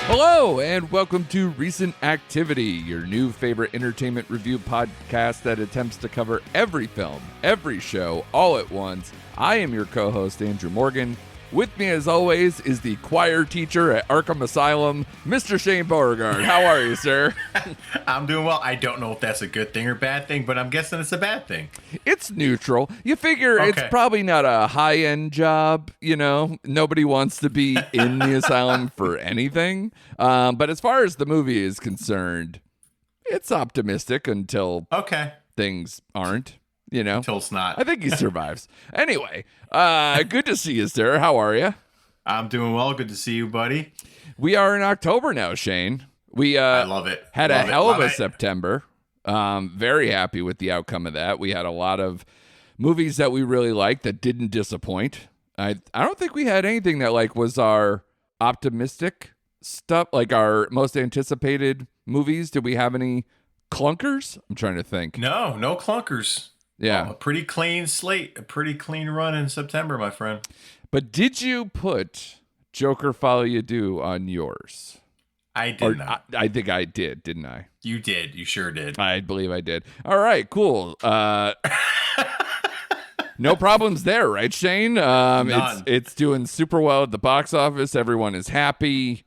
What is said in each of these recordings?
Hello, and welcome to Recent Activity, your new favorite entertainment review podcast that attempts to cover every film, every show, all at once. I am your co-host, Andrew Morgan. With me, as always, is the choir teacher at Arkham Asylum, Mr. Shane Beauregard. How are you, sir? I'm doing well. I don't know if that's a good thing or bad thing, but I'm guessing it's a bad thing. It's neutral. You figure It's probably not a high-end job, you know? Nobody wants to be in the asylum for anything. But as far as the movie is concerned, it's optimistic until things aren't. You know, until it's not. I think he survives. Anyway, good to see you, sir. How are you? I'm doing well. Good to see you, buddy. We are in October now, Shane. I love it. Had a hell of a September. Very happy with the outcome of that. We had a lot of movies that we really liked that didn't disappoint. I don't think we had anything that was our optimistic stuff, like our most anticipated movies. Did we have any clunkers? I'm trying to think. No clunkers. Yeah. A pretty clean slate, a pretty clean run in September, my friend. But did you put Joker Folie on yours? I did not. I think I did, didn't I? You did. You sure did. I believe I did. All right, cool. No problems there, right, Shane? None. It's doing super well at the box office. Everyone is happy.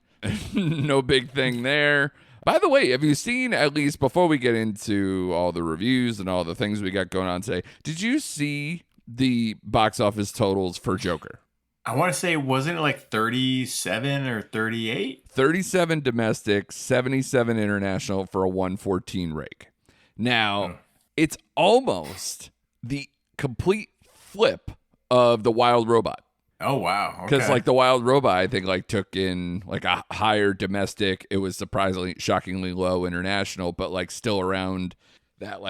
No big thing there. By the way, have you seen, at least before we get into all the reviews and all the things we got going on today, did you see the box office totals for Joker? I want to say, wasn't it like 37 or 38? 37 domestic, 77 international for a 114 rake. Now, it's almost the complete flip of The Wild Robot. Oh, wow. Because The Wild Robot, I think took in a higher domestic. It was surprisingly, shockingly low international, but still around that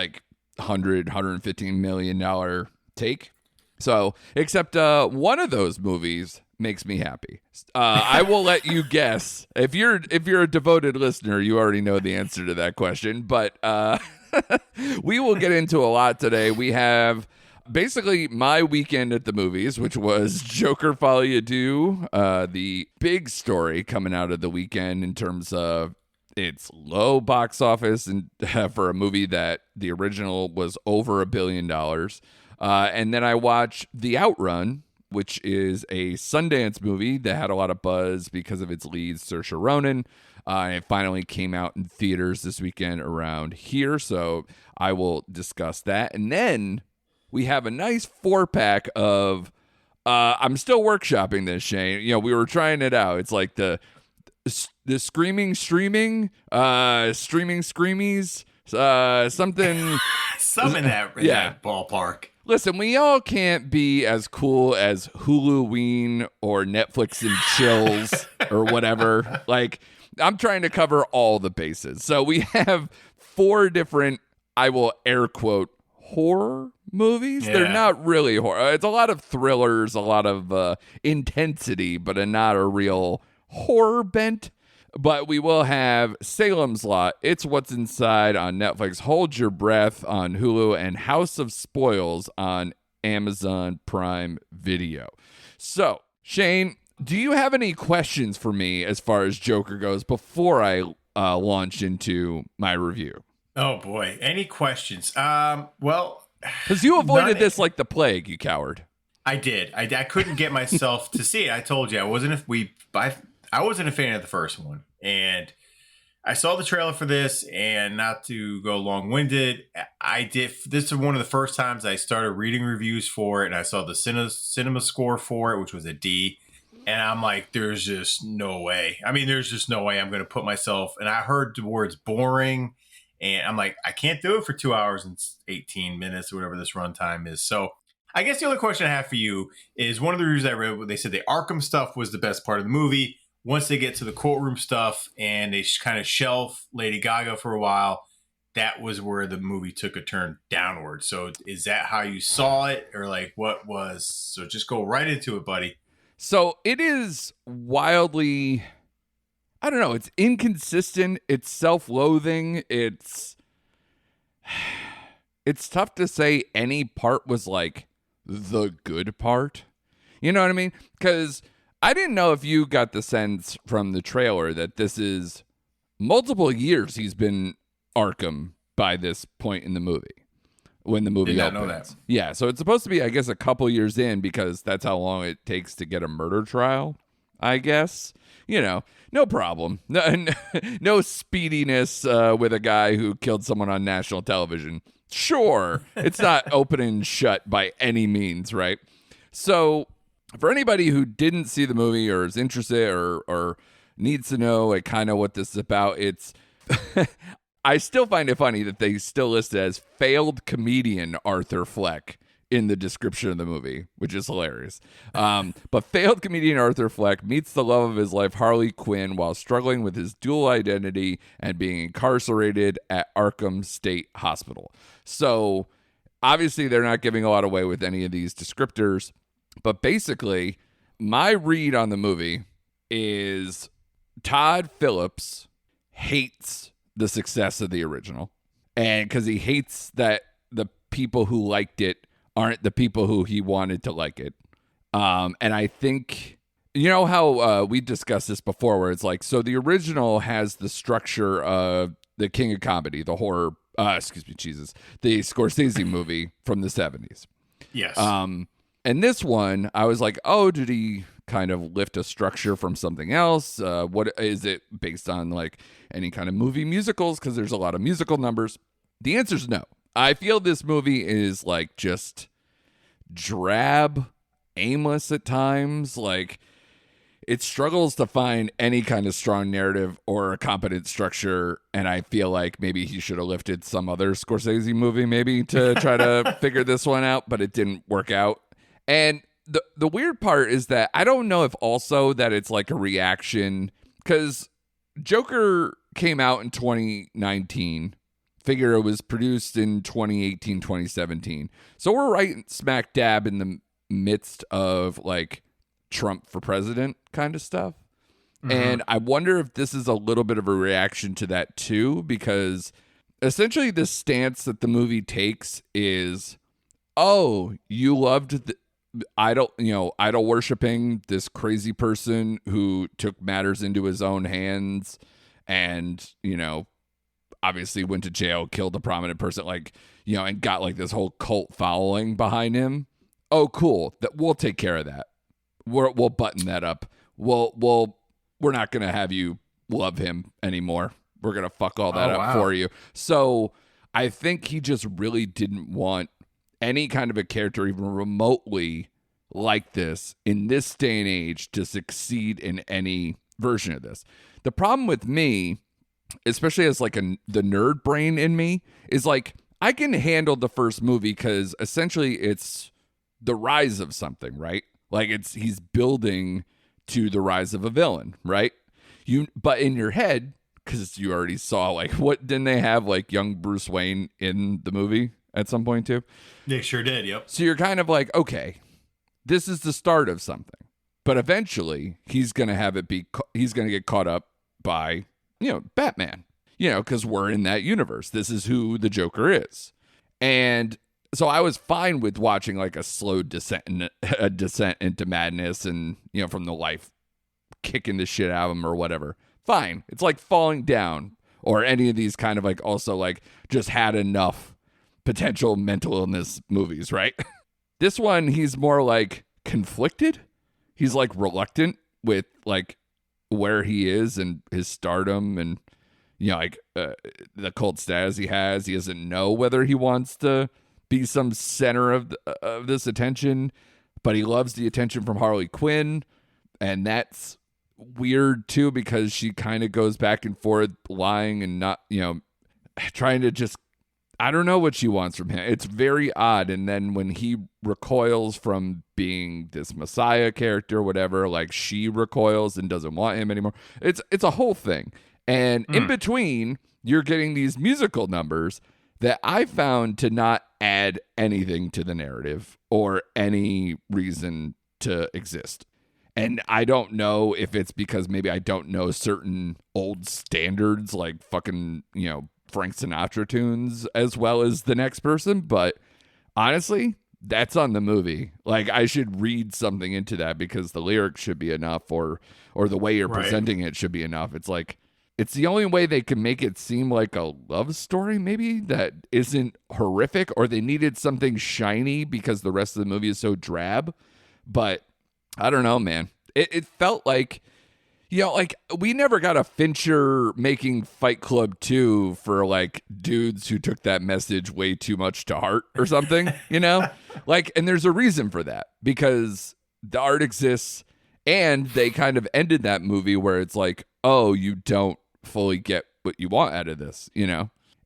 $115 million take. So, except one of those movies makes me happy. I will let you guess. If you're a devoted listener, you already know the answer to that question. But we will get into a lot today. We have basically my weekend at the movies, which was Joker Folie, the big story coming out of the weekend in terms of its low box office and for a movie that the original was over $1 billion. And then I watched The Outrun, which is a Sundance movie that had a lot of buzz because of its lead, Saoirse Ronan. It finally came out in theaters this weekend around here, so I will discuss that. And then we have a nice 4-pack of, I'm still workshopping this, Shane. You know, we were trying it out. It's like the streaming, streaming screamies, something. Some in that ballpark. Listen, we all can't be as cool as Huluween or Netflix and Chills or whatever. I'm trying to cover all the bases. So we have 4 different, I will air quote, horror movies. Yeah. They're not really horror. It's a lot of thrillers, a lot of intensity, but not a real horror bent. But we will have Salem's Lot, It's What's Inside on Netflix, Hold Your Breath on Hulu, and House of Spoils on Amazon Prime Video. So, Shane, do you have any questions for me as far as Joker goes before I launch into my review? Oh, boy. Any questions? Well, because you avoided this like the plague, you coward. I did. I couldn't get myself to see it. I told you I wasn't a fan of the first one, and I saw the trailer for this. And not to go long-winded, I did. This is one of the first times I started reading reviews for it, and I saw the cinema score for it, which was a D. And I'm like, there's just no way. I mean, there's just no way I'm going to put myself. And I heard the words boring. And I'm like, I can't do it for 2 hours and 18 minutes or whatever this runtime is. So I guess the only question I have for you is, one of the reviews I read, they said the Arkham stuff was the best part of the movie. Once they get to the courtroom stuff and they kind of shelf Lady Gaga for a while, that was where the movie took a turn downward. So is that how you saw it, or what was? So just go right into it, buddy. So it is wildly, I don't know, it's inconsistent, it's self-loathing, it's tough to say any part was the good part. You know what I mean? Because I didn't know if you got the sense from the trailer that this is multiple years he's been Arkham by this point in the movie. When the movie Did opens. not know that. Yeah, so it's supposed to be, I guess, a couple years in because that's how long it takes to get a murder trial, I guess. You know, no problem. No speediness with a guy who killed someone on national television. Sure, it's not open and shut by any means, right? So for anybody who didn't see the movie or is interested or needs to know like kind of what this is about, it's I still find it funny that they still list it as failed comedian Arthur Fleck in the description of the movie, which is hilarious. But failed comedian Arthur Fleck meets the love of his life, Harley Quinn, while struggling with his dual identity and being incarcerated at Arkham State Hospital. So obviously they're not giving a lot away with any of these descriptors, but basically my read on the movie is Todd Phillips hates the success of the original, and because he hates that the people who liked it aren't the people who he wanted to like it. And I think, you know how we discussed this before, where it's like, so the original has the structure of the King of Comedy, the horror, the Scorsese movie from the 70s. Yes. And this one, I was like, oh, did he kind of lift a structure from something else? What is it based on, like any kind of movie musicals? Because there's a lot of musical numbers. The answer is no. I feel this movie is like just drab, aimless at times. Like it struggles to find any kind of strong narrative or a competent structure. And I feel like maybe he should have lifted some other Scorsese movie maybe to try to figure this one out, but it didn't work out. And the weird part is that I don't know if also that it's like a reaction, because Joker came out in 2019. Figure it was produced in 2018, 2017. So we're right smack dab in the midst of like Trump for president kind of stuff. Mm-hmm. And I wonder if this is a little bit of a reaction to that too, because essentially the stance that the movie takes is, oh, you loved the idol worshiping this crazy person who took matters into his own hands and, obviously went to jail, killed a prominent person, and got like this whole cult following behind him. Oh, cool. That we'll take care of that. We'll button that up. We're not going to have you love him anymore. We're going to fuck all that up for you. So I think he just really didn't want any kind of a character even remotely like this in this day and age to succeed in any version of this. The problem with me, especially as like the nerd brain in me, is like I can handle the first movie because essentially it's the rise of something, right? Like he's building to the rise of a villain, right? But in your head, because you already saw like what didn't they have like young Bruce Wayne in the movie at some point too? They sure did. Yep. So you're kind of like, okay, this is the start of something, but eventually he's gonna he's gonna get caught up by Batman, because we're in that universe. This is who the Joker is. And so I was fine with watching like a slow descent into madness and, from the life kicking the shit out of him or whatever. Fine. It's like Falling Down or any of these kind of like also like just had enough potential mental illness movies, right? This one, he's more like conflicted. He's like reluctant with like where he is and his stardom and the cult status he has. He doesn't know whether he wants to be some center of this attention, but he loves the attention from Harley Quinn, and that's weird too because she kind of goes back and forth lying and not trying to just, I don't know what she wants from him. It's very odd. And then when he recoils from being this Messiah character or whatever, like she recoils and doesn't want him anymore. It's a whole thing. And in between, you're getting these musical numbers that I found to not add anything to the narrative or any reason to exist. And I don't know if it's because maybe I don't know certain old standards like fucking, Frank Sinatra tunes as well as the next person. But honestly, that's on the movie. Like, I should read something into that because the lyrics should be enough, or the way you're presenting it should be enough. It's like, it's the only way they can make it seem like a love story, maybe, that isn't horrific, or they needed something shiny because the rest of the movie is so drab. But I don't know, man. It felt like, like, we never got a Fincher making Fight Club 2 for, like, dudes who took that message way too much to heart or something, Like, and there's a reason for that, because the art exists, and they kind of ended that movie where it's like, oh, you don't fully get what you want out of this,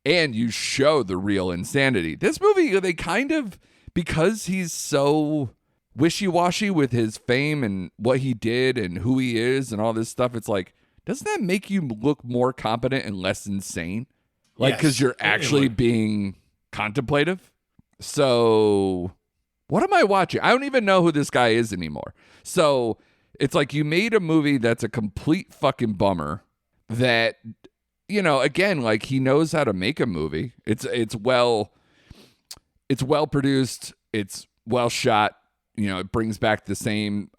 and you show the real insanity. This movie, they kind of, because he's so wishy-washy with his fame and what he did and who he is and all this stuff, it's like, doesn't that make you look more competent and less insane? Like, because you're actually being contemplative. So what am I watching? I don't even know who this guy is anymore. So it's like, you made a movie that's a complete fucking bummer, that, again, like, he knows how to make a movie. It's well produced. It's well shot. It brings back the same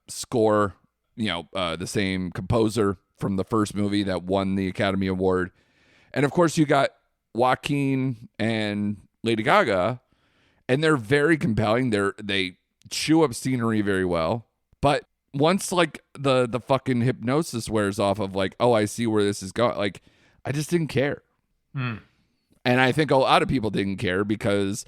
score, the same composer from the first movie that won the Academy Award. And of course, you got Joaquin and Lady Gaga, and they're very compelling. They chew up scenery very well. But once, like, the fucking hypnosis wears off of, like, oh, I see where this is going, like, I just didn't care. And I think a lot of people didn't care, because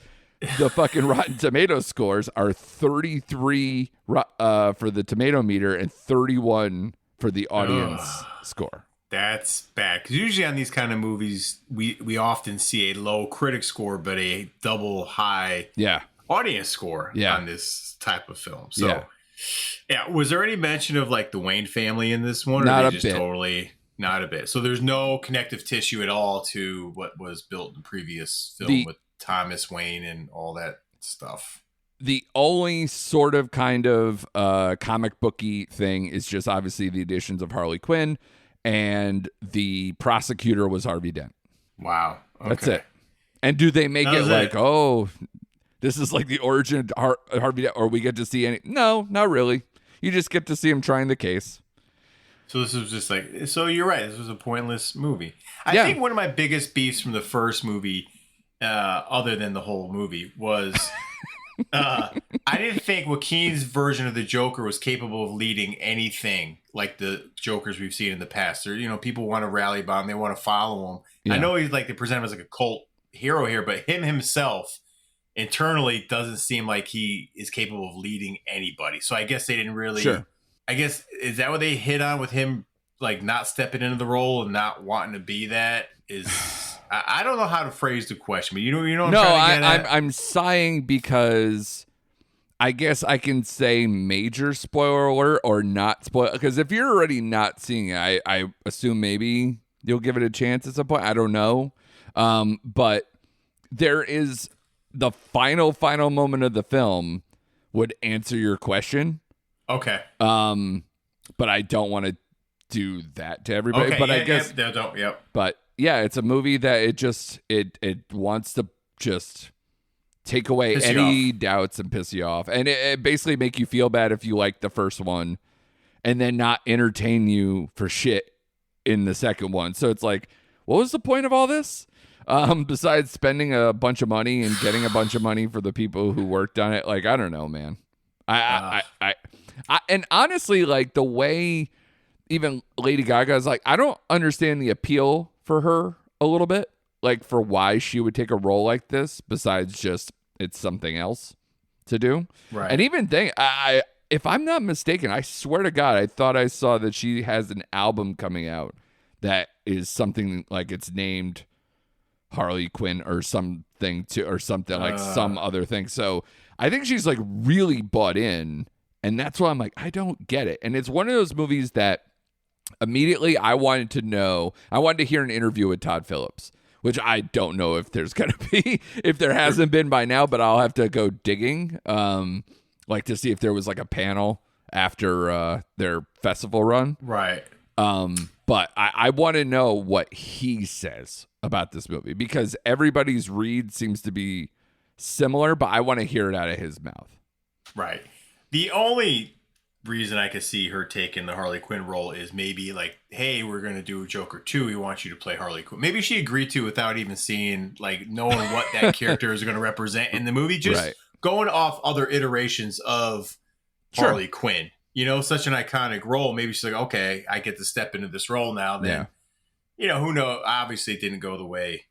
the fucking Rotten Tomatoes scores are 33 for the tomato meter and 31 for the audience score. That's bad, because usually on these kind of movies, we often see a low critic score but a double high audience score on this type of film. So was there any mention of, like, the Wayne family in this one? Not or a just bit. Totally not a bit. So there's no connective tissue at all to what was built in the previous film with Thomas Wayne and all that stuff. The only sort of kind of comic booky thing is just obviously the additions of Harley Quinn, and the prosecutor was Harvey Dent. Wow. Okay. That's it. And do they make it like, oh, this is like the origin of Harvey Dent, or we get to see any? No, not really. You just get to see him trying the case. So this was just like, so you're right. This was a pointless movie. I think one of my biggest beefs from the first movie, other than the whole movie, was I didn't think Joaquin's version of the Joker was capable of leading anything like the Jokers we've seen in the past. Or, people want to rally about him. They want to follow him. Yeah. I know he's like, they present him as like a cult hero here, but him himself internally doesn't seem like he is capable of leading anybody. So I guess they didn't really. Sure. I guess, is that what they hit on with him, like, not stepping into the role and not wanting to be that? Is I don't know how to phrase the question, but you know what I'm trying to get at? I'm sighing because I guess I can say major spoiler alert or not spoil, because if you're already not seeing it, I assume maybe you'll give it a chance at some point. I don't know. But there is the final moment of the film would answer your question. Okay. But I don't want to do that to everybody. Okay, but I guess don't. Yep. But yeah, it's a movie that it wants to just take away any doubts and piss you off, and it basically make you feel bad if you like the first one, and then not entertain you for shit in the second one. So it's like, what was the point of all this? Besides spending a bunch of money and getting a bunch of money for the people who worked on it. Like, I don't know, man. And honestly, like, the way even Lady Gaga is like, I don't understand the appeal for her a little bit, like, for why she would take a role like this besides just it's something else to do. Right. And even if I'm not mistaken, I swear to God, I thought I saw that she has an album coming out that is something like it's named Harley Quinn or something like some other thing. So I think she's like really bought in, and that's why I'm like, I don't get it. And it's one of those movies that immediately I wanted to hear an interview with Todd Phillips, which I don't know if there's going to be, if there hasn't been by now, but I'll have to go digging, like to see if there was like a panel after their festival run. Right. But I want to know what he says about this movie, because everybody's read seems to be similar, but I want to hear it out of his mouth. Right. The only reason I could see her taking the Harley Quinn role is maybe like, hey, we're going to do Joker 2. We want you to play Harley Quinn. Maybe she agreed to without even seeing, like, knowing what that character is going to represent in the movie. Just going off other iterations of Harley Quinn. You know, such an iconic role. Maybe she's like, okay, I get to step into this role now. Then, you know, who knows? Obviously, it didn't go the way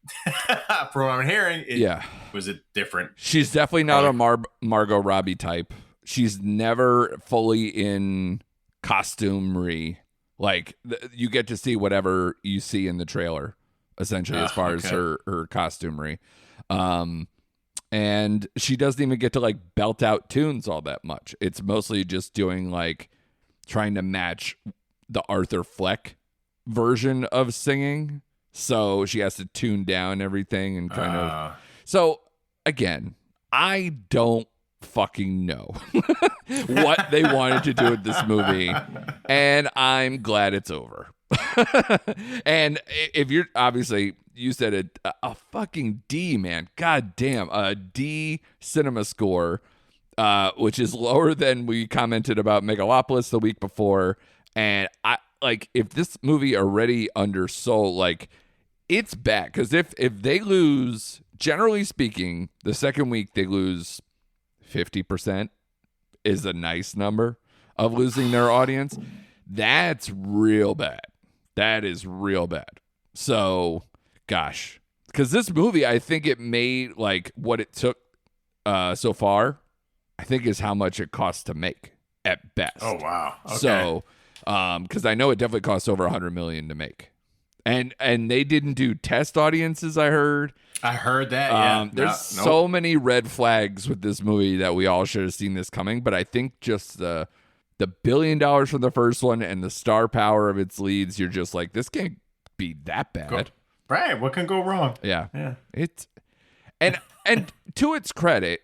from what I'm hearing. It was a different. She's definitely not a Margot Robbie type. She's never fully in costumery. Like, you get to see whatever you see in the trailer, essentially, as far as her costumery. And she doesn't even get to, like, belt out tunes all that much. It's mostly just doing, like, trying to match the Arthur Fleck version of singing. So she has to tune down everything and kind of. So, again, I don't fucking know what they wanted to do with this movie, and I'm glad it's over. And if you're obviously, you said a fucking D, man, god damn, a D cinema score, which is lower than we commented about Megalopolis the week before. And I like, if this movie already undersold, like, it's bad, because if they lose, generally speaking, the second week they lose 50% is a nice number of losing their audience. That's real bad. That is real bad. So, gosh, because this movie, I think it made, like, what it took so far, I think is how much it costs to make at best. Oh, wow. Okay. So, because I know it definitely costs over $100 million to make. And they didn't do test audiences, I heard. I heard that, yeah. There's so many red flags with this movie that we all should have seen this coming, but I think just the $1 billion from the first one and the star power of its leads, you're just like, this can't be that bad. Right, what can go wrong? Yeah. It's and to its credit,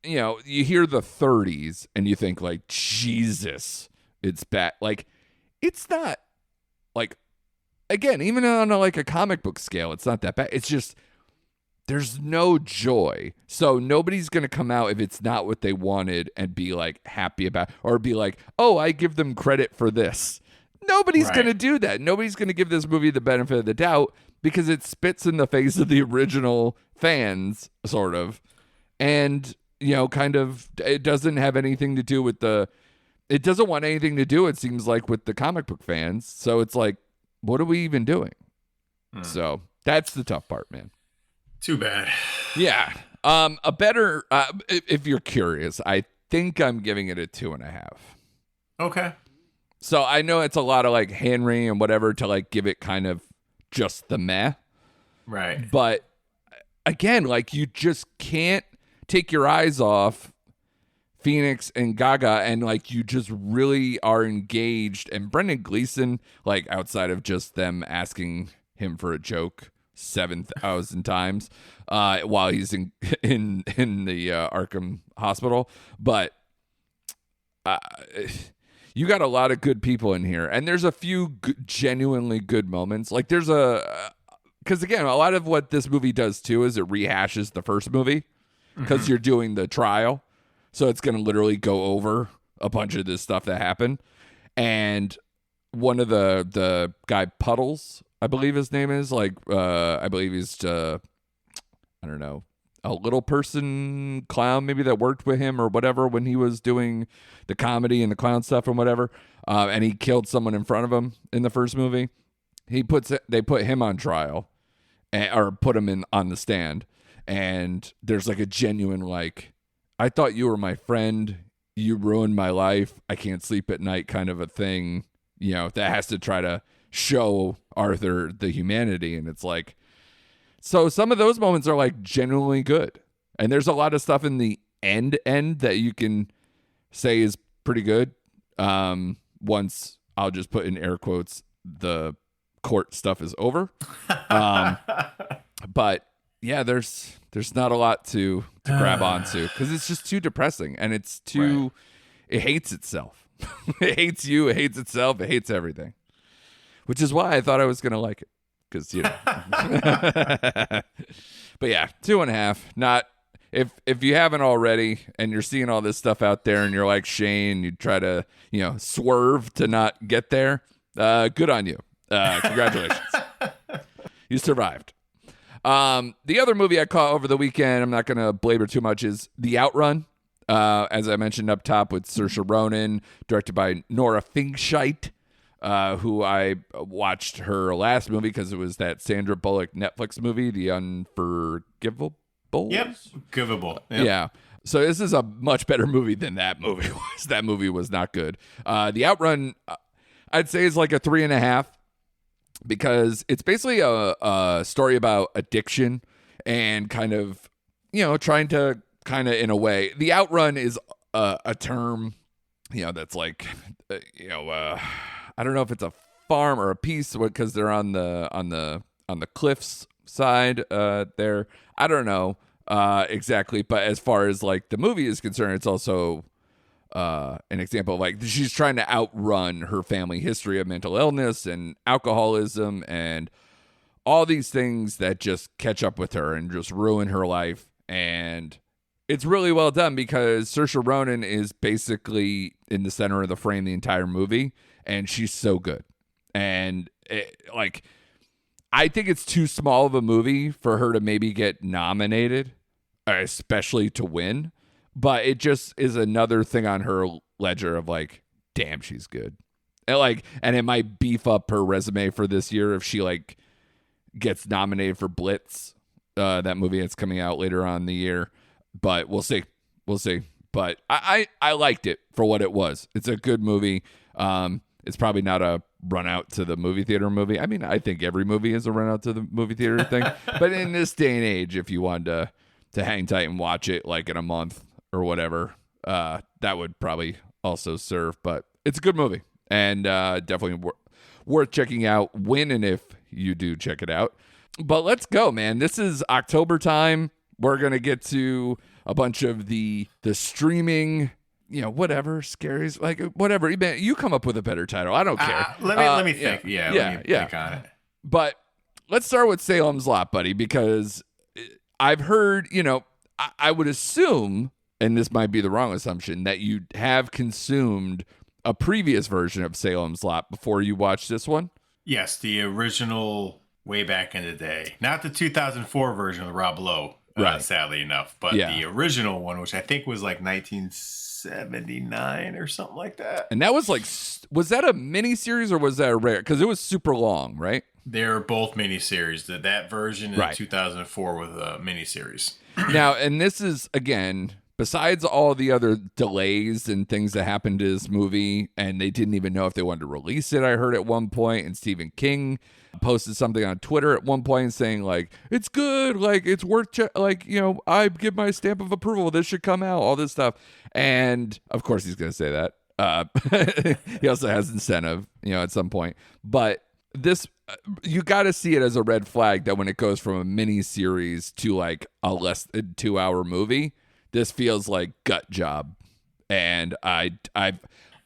you know, you hear the 30s and you think, like, Jesus, it's bad. Like, it's not, like, again, even on a comic book scale, it's not that bad. It's just, there's no joy. So nobody's going to come out if it's not what they wanted and be, like, happy about, or be like, oh, I give them credit for this. Nobody's going to do that. Nobody's going to give this movie the benefit of the doubt because it spits in the face of the original fans, sort of. And, you know, kind of, it doesn't have anything to do with it doesn't want anything to do, it seems like, with the comic book fans. So it's like, what are we even doing? So that's the tough part, man. Too bad. Yeah. A better, if you're curious, I think I'm giving it a 2.5. Okay. So I know it's a lot of, like, hand-wringing and whatever to, like, give it kind of just the meh. Right. But again, like, you just can't take your eyes off Phoenix and Gaga, and, like, you just really are engaged. And Brendan Gleeson, like, outside of just them asking him for a joke 7,000 times while he's in the Arkham hospital, but you got a lot of good people in here, and there's a few genuinely good moments. Like, there's because again, a lot of what this movie does too is it rehashes the first movie because you're doing the trial. So it's going to literally go over a bunch of this stuff that happened. And one of the guy Puddles, I believe his name is, like, I believe he's, I don't know, a little person clown maybe that worked with him or whatever when he was doing the comedy and the clown stuff and whatever. And he killed someone in front of him in the first movie. They put him on trial or put him on the stand. And there's, like, a genuine, like, I thought you were my friend. You ruined my life. I can't sleep at night kind of a thing, you know, that has to try to show Arthur the humanity. And it's like, so some of those moments are, like, genuinely good. And there's a lot of stuff in the end that you can say is pretty good. Once, I'll just put in air quotes, the court stuff is over. But yeah, there's not a lot to grab onto because it's just too depressing, and it's too, it hates itself. It hates you, it hates itself, it hates everything, which is why I thought I was going to like it because, you know, but yeah, 2.5, if you haven't already and you're seeing all this stuff out there and you're like Shane, you try to, swerve to not get there, good on you. Congratulations. You survived. The other movie I caught over the weekend, I'm not going to belabor too much, is The Outrun. As I mentioned up top, with Saoirse Ronan, directed by Nora Fingscheidt, who I watched her last movie because it was that Sandra Bullock Netflix movie, The Unforgivable. Yep, Givable. Yep. Yeah. So this is a much better movie than that movie was. That movie was not good. The Outrun, I'd say, is like a 3.5 because it's basically a story about addiction and kind of, trying to in a way. The Outrun is a term, that's like, I don't know if it's a farm or a piece because they're on the cliffs side there. I don't know exactly, but as far as like the movie is concerned, it's also an example of like she's trying to outrun her family history of mental illness and alcoholism and all these things that just catch up with her and just ruin her life. And it's really well done because Saoirse Ronan is basically in the center of the frame the entire movie, and she's so good. And I think it's too small of a movie for her to maybe get nominated, especially to win. But it just is another thing on her ledger of like, damn, she's good. And it might beef up her resume for this year if she gets nominated for Blitz, that movie that's coming out later on in the year. But we'll see. But I liked it for what it was. It's a good movie. It's probably not a run out to the movie theater movie. I mean, I think every movie is a run out to the movie theater thing. But in this day and age, if you wanted to hang tight and watch it like in a month or whatever, that would probably also serve. But it's a good movie and definitely worth checking out when and if you do check it out. But let's go, man. This is October time. We're going to get to a bunch of the streaming, whatever, scariest, like whatever. You come up with a better title. I don't care. Let me think. Yeah, let me think on it. But let's start with Salem's Lot, buddy, because I've heard, I would assume, and this might be the wrong assumption, that you have consumed a previous version of Salem's Lot before you watched this one. Yes, the original way back in the day. Not the 2004 version of Rob Lowe. Right. Sadly enough, but the original one, which I think was like 1979 or something like that. And that was was that a miniseries or was that a rare? Because it was super long, right? They're both miniseries. That version in 2004 was a miniseries. Now, and this is, again, besides all the other delays and things that happened to this movie, and they didn't even know if they wanted to release it, I heard at one point, and Stephen King posted something on Twitter at one point saying it's good, it's worth I give my stamp of approval, this should come out, all this stuff. And of course he's going to say that. He also has incentive, at some point. But this, you got to see it as a red flag that when it goes from a mini series to a less than 2-hour movie, this feels like gut job. And I've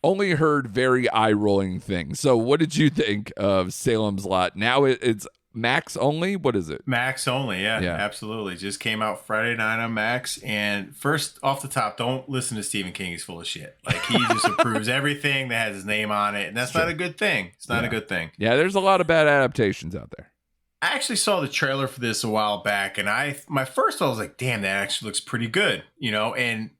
only heard very eye-rolling things. So what did you think of Salem's Lot? Now it's Max only? What is it? Max only, yeah, absolutely. Just came out Friday night on Max. And first, off the top, don't listen to Stephen King. He's full of shit. He just approves everything that has his name on it. And that's not a good thing. It's not a good thing. Yeah, there's a lot of bad adaptations out there. I actually saw the trailer for this a while back. And my first thought was like, damn, that actually looks pretty good. And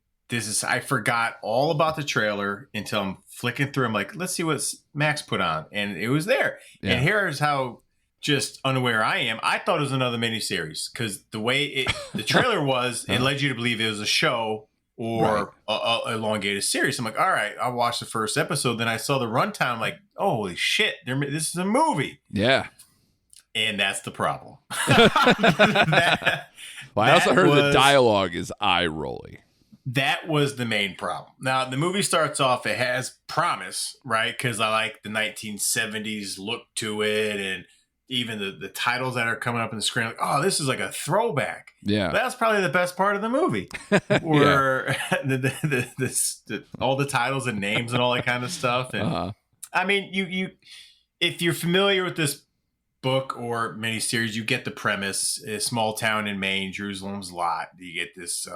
I forgot all about the trailer until I'm flicking through. I'm like, let's see what Max put on. And it was there. Yeah. And here's how just unaware I am. I thought it was another miniseries because the way the trailer was, it led you to believe it was a show or a elongated series. I'm like, all right, I'll watch the first episode. Then I saw the runtime, like, oh, holy shit, this is a movie. Yeah. And that's the problem. I also heard the dialogue is eye-rolly. That was the main problem. Now, the movie starts off, it has promise, right? Because I like the 1970s look to it, and even the titles that are coming up in the screen, like, oh, this is like a throwback. Yeah. That's probably the best part of the movie. Where all the titles and names and all that kind of stuff. And I mean, you if you're familiar with this book or miniseries, you get the premise. A small town in Maine, Jerusalem's Lot. You get this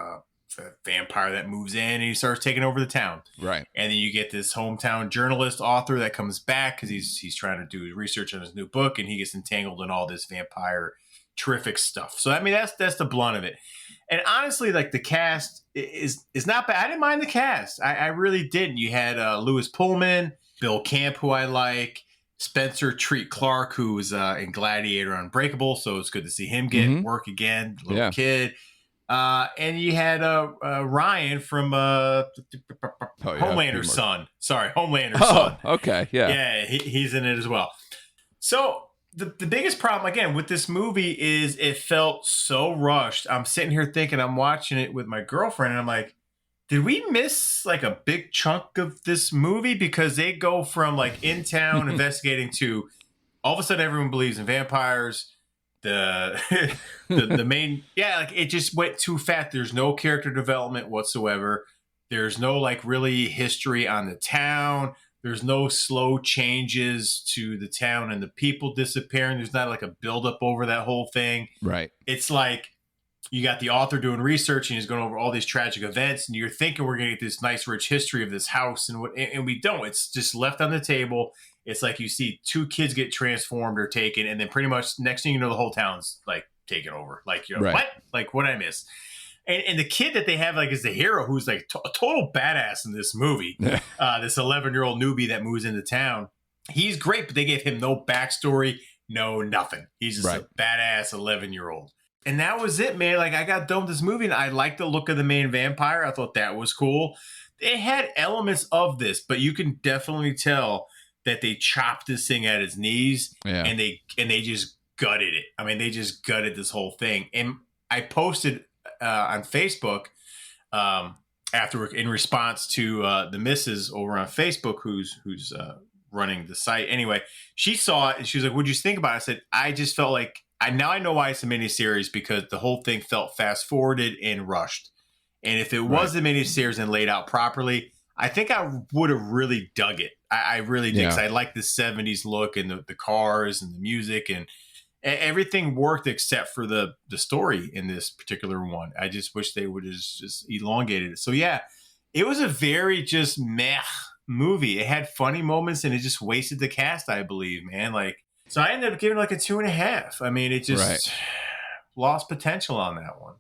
vampire that moves in and he starts taking over the town. Right. And then you get this hometown journalist author that comes back because he's trying to do research on his new book, and he gets entangled in all this vampire terrific stuff. So I mean that's the blunt of it. And honestly, like the cast is not bad. I didn't mind the cast. I really didn't. You had Lewis Pullman, Bill Camp, who I like, Spencer Treat Clark, who was in Gladiator Unbreakable, so it's good to see him get work again, little kid. And you had Ryan from Homelander's son. Sorry, Homelander's son. Okay, yeah. Yeah, he's in it as well. So the biggest problem, again, with this movie is it felt so rushed. I'm sitting here thinking, I'm watching it with my girlfriend, and I'm like, did we miss like a big chunk of this movie? Because they go from like in town investigating to all of a sudden everyone believes in vampires. The main, like it just went too fast. There's no character development whatsoever. There's no like really history on the town. There's no slow changes to the town and the people disappearing. There's not like a buildup over that whole thing. Right. It's like you got the author doing research and he's going over all these tragic events, and you're thinking we're going to get this nice, rich history of this house, and we don't. It's just left on the table. It's like you see two kids get transformed or taken, and then pretty much next thing you know, the whole town's like taken over. Like, you know, what? Like, what did I miss? And the kid that they have like is the hero, who's like a total badass in this movie. This 11-year-old newbie that moves into town. He's great, but they gave him no backstory, no nothing. He's just a badass 11-year-old. And that was it, man. Like, I got done with this movie, and I liked the look of the main vampire. I thought that was cool. It had elements of this, but you can definitely tell that they chopped this thing at its knees, and they just gutted it. I mean, they just gutted this whole thing. And I posted on Facebook after, in response to the missus over on Facebook, who's running the site. Anyway, she saw it and she was like, "What'd you think about it?" I said, "I just felt like I know why it's a miniseries, because the whole thing felt fast forwarded and rushed. And if it was a miniseries and laid out properly, I think I would have really dug it. I really did, because I like the 70s look and the cars and the music, and everything worked except for the story in this particular one. I just wish they would have just elongated it. So yeah, it was a very just meh movie. It had funny moments and it just wasted the cast, I believe, man. Like, so I ended up giving like a 2.5. I mean, it just lost potential on that one.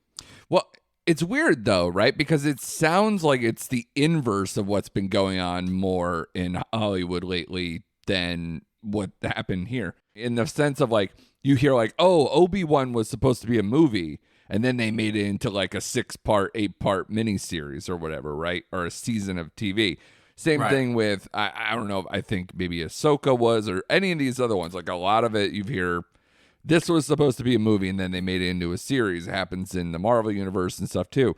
Well, it's weird though, right? Because it sounds like it's the inverse of what's been going on more in Hollywood lately than what happened here. In the sense of like, you hear like, oh, Obi-Wan was supposed to be a movie, and then they made it into like a 6-part, 8-part miniseries or whatever, right? Or a season of TV. Same thing with, I don't know, I think maybe Ahsoka was, or any of these other ones. Like a lot of it, you hear, this was supposed to be a movie, and then they made it into a series. It happens in the Marvel universe and stuff too.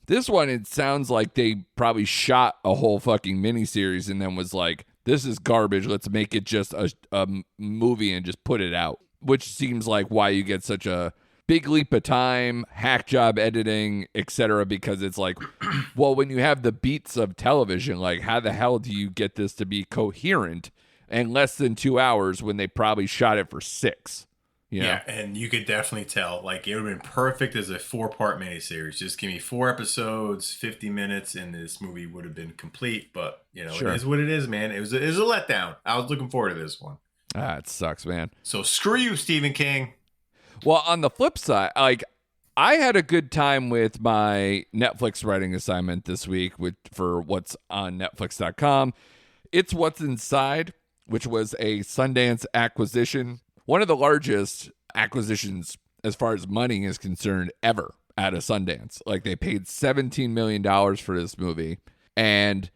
This one, it sounds like they probably shot a whole fucking miniseries and then was like, this is garbage, let's make it just a movie and just put it out. Which seems like why you get such a big leap of time, hack job editing, etc. Because it's like, well, when you have the beats of television, like how the hell do you get this to be coherent in less than 2 hours when they probably shot it for 6? You know? Yeah, and you could definitely tell. Like, it would have been perfect as a 4-part miniseries. Just give me 4 episodes, 50 minutes, and this movie would have been complete. But, you know, It is what it is, man. It was a letdown. I was looking forward to this one. It sucks, man. So screw you, Stephen King. Well, on the flip side, like, I had a good time with my Netflix writing assignment this week for what's on Netflix.com. It's What's Inside, which was a Sundance acquisition. One of the largest acquisitions as far as money is concerned ever at a Sundance. Like, they paid $17 million for this movie. And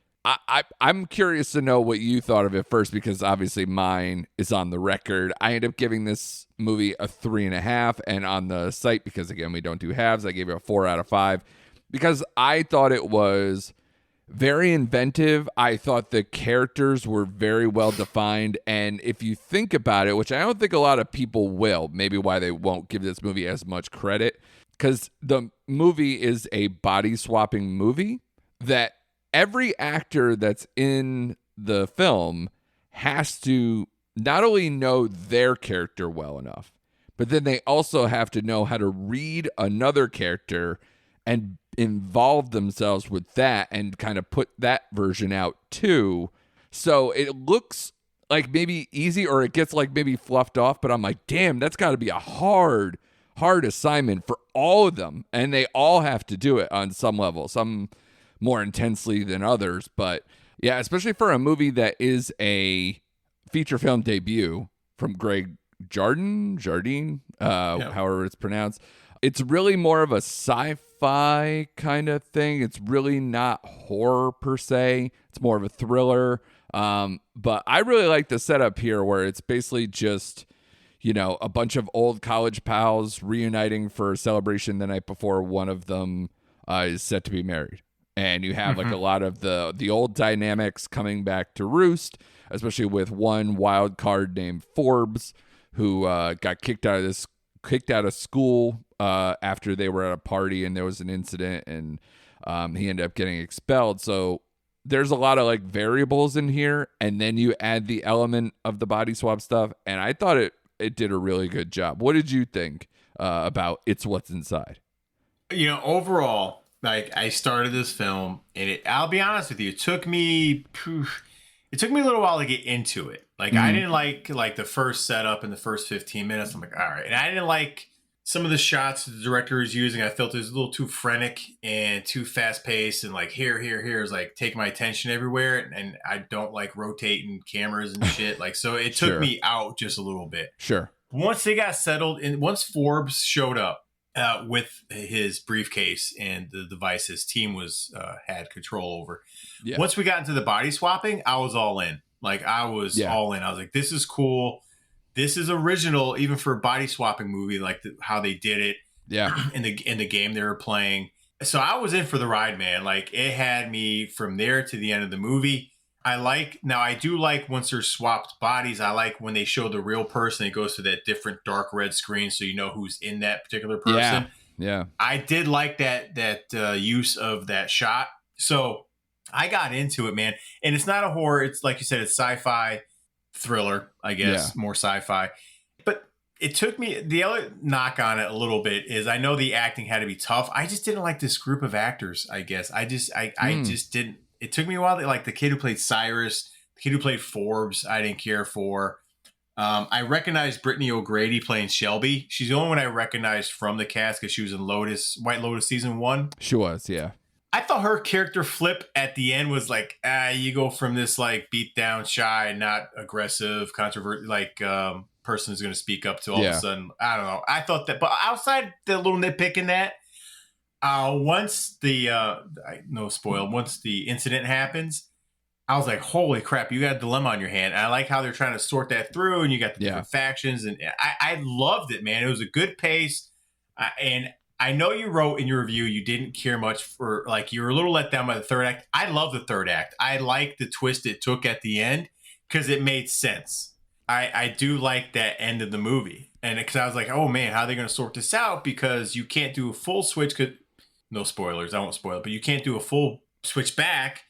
I'm curious to know what you thought of it first, because obviously mine is on the record. I ended up giving this movie a 3.5, and on the site, because again, we don't do halves, I gave it a 4 out of 5 because I thought it was very inventive. I thought the characters were very well defined, and if you think about it, which I don't think a lot of people will, maybe why they won't give this movie as much credit, because the movie is a body swapping movie that every actor that's in the film has to not only know their character well enough, but then they also have to know how to read another character and involve themselves with that and kind of put that version out too. So it looks like maybe easy, or it gets like maybe fluffed off, but I'm like, damn, that's got to be a hard assignment for all of them. And they all have to do it on some level, some more intensely than others. But yeah, especially for a movie that is a feature film debut from Greg Jardine, however it's pronounced. It's really more of a sci-fi kind of thing. It's really not horror per se. It's more of a thriller. But I really like the setup here where it's basically just, a bunch of old college pals reuniting for a celebration the night before one of them is set to be married. And you have like a lot of the old dynamics coming back to roost, especially with one wild card named Forbes, who got kicked out of school after they were at a party and there was an incident, and he ended up getting expelled. So there's a lot of like variables in here, and then you add the element of the body swap stuff, and I thought it did a really good job. What did you think about It's What's Inside? Overall, like, I started this film, and I'll be honest with you, it took me a little while to get into it. Like, I didn't like the first setup in the first 15 minutes. I'm like, all right. And I didn't like some of the shots the director was using. I felt it was a little too frenetic and too fast paced, and like here is like take my attention everywhere. And I don't like rotating cameras and shit. Like, so it took me out just a little bit. Sure. Once they got settled, and once Forbes showed up with his briefcase and the device his team had control over. Yeah. Once we got into the body swapping, I was all in. Like, I was all in. I was like, this is cool. This is original, even for a body swapping movie, like how they did it. Yeah. in the game they were playing. So I was in for the ride, man. Like, it had me from there to the end of the movie. I do like once there's swapped bodies. I like when they show the real person, it goes to that different dark red screen so you know who's in that particular person. Yeah. I did like that use of that shot. So I got into it, man. And it's not a horror. It's like you said, it's sci-fi thriller, I guess, more sci-fi. But it took me, the other knock on it a little bit is I know the acting had to be tough. I just didn't like this group of actors, I guess. I just didn't. It took me a while. Like the kid who played Cyrus, the kid who played Forbes, I didn't care for. I recognized Brittany O'Grady playing Shelby. She's the only one I recognized from the cast because she was in White Lotus season 1. She was, yeah. I thought her character flip at the end was like, you go from this like beat down, shy, not aggressive, controversial, like person who's going to speak up to all of a sudden. I don't know. I thought that, but outside the little nitpick in that, once once the incident happens, I was like, holy crap, you got a dilemma on your hand. And I like how they're trying to sort that through, and you got the different factions. And I loved it, man. It was a good pace. And I know you wrote in your review you didn't care much for, like, you were a little let down by the third act. I love the third act. I like the twist it took at the end because it made sense. I do like that end of the movie. And because I was like, oh, man, how are they going to sort this out? Because you can't do a full switch. No spoilers. I won't spoil it. But you can't do a full switch back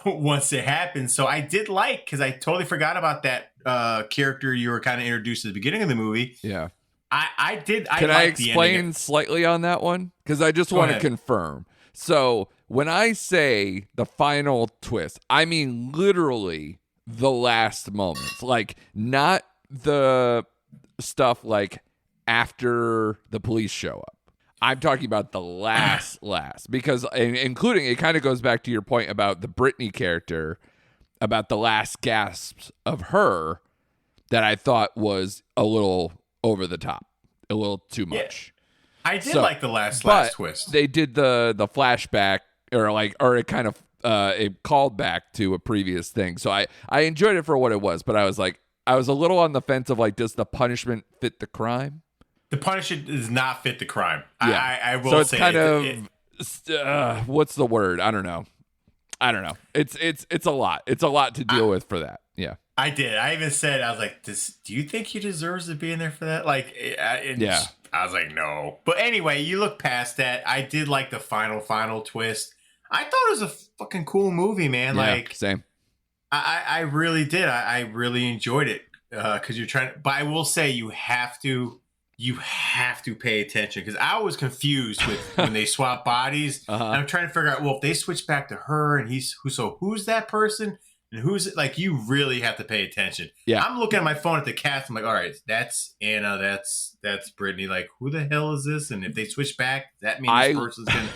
once it happens. So I did like, because I totally forgot about that character you were kind of introduced at the beginning of the movie. Yeah. I did. Can I explain slightly on that one? Because I just want to confirm. So when I say the final twist, I mean literally the last moments. Like, not the stuff like after the police show up. I'm talking about the last, because including, it kind of goes back to your point about the Brittany character, about the last gasps of her that I thought was a little over the top, a little too much. Yeah. I did like the last twist. They did the flashback, or it kind of it called back to a previous thing. So I enjoyed it for what it was, but I was a little on the fence of like, does the punishment fit the crime? The punishment does not fit the crime. Yeah. I will say. So it's kind of what's the word? I don't know. It's a lot. It's a lot to deal with for that. Yeah. I did. I even said, I was like, do you think he deserves to be in there for that? Like, I was like, no. But anyway, you look past that. I did like the final twist. I thought it was a fucking cool movie, man. Yeah, like, same. I really did. I really enjoyed it. because you're trying to, but I will say you have to pay attention, because I was confused with when they swap bodies. And I'm trying to figure out, well, if they switch back to her and who's that person and who's, like, you really have to pay attention. Yeah. I'm looking at my phone at the cast. I'm like, all right, that's Anna, that's Brittany. Like, who the hell is this? And if they switch back, that means this person's gonna.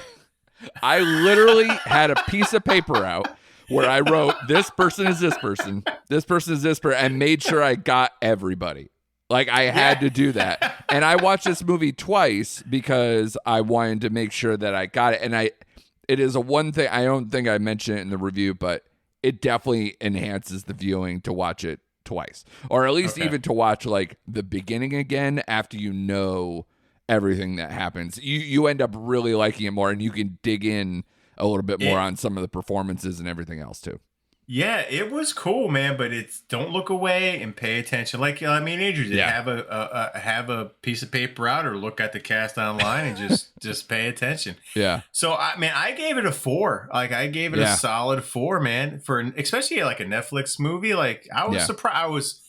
I literally had a piece of paper out where I wrote, this person is this person, this person is this person, and made sure I got everybody. Like, I had to do that. And I watched this movie twice because I wanted to make sure that I got it. And it is a one thing, I don't think I mentioned it in the review, but it definitely enhances the viewing to watch it twice. Or at least even to watch, like, the beginning again after you know everything that happens. You end up really liking it more, and you can dig in a little bit more on some of the performances and everything else too. Yeah, it was cool, man. But it's, don't look away and pay attention. Like, I mean, Andrew did, have a piece of paper out or look at the cast online and just pay attention. Yeah. So I gave it a 4. Like, I gave it a solid 4, man. For especially like a Netflix movie. Like, I was surprised. I was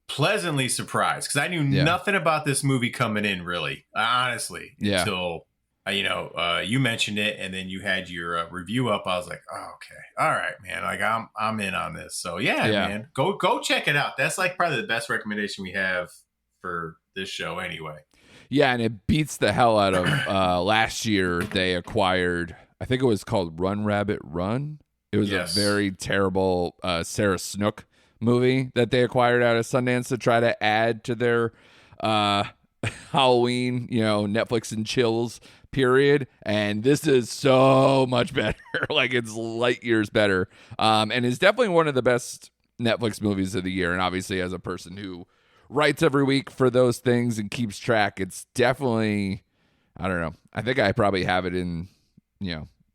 pleasantly surprised because I knew nothing about this movie coming in, really, honestly, until. You mentioned it, and then you had your review up. I was like, oh, okay, all right, man. Like, I'm in on this. So man, go check it out. That's like probably the best recommendation we have for this show, anyway. Yeah, and it beats the hell out of last year. They acquired, I think it was called Run Rabbit Run. It was a very terrible Sarah Snook movie that they acquired out of Sundance to try to add to their Halloween, Netflix and chills period. And this is so much better. Like, it's light years better. And it's definitely one of the best Netflix movies of the year. And obviously, as a person who writes every week for those things and keeps track, it's definitely, I don't know, I think I probably have it in,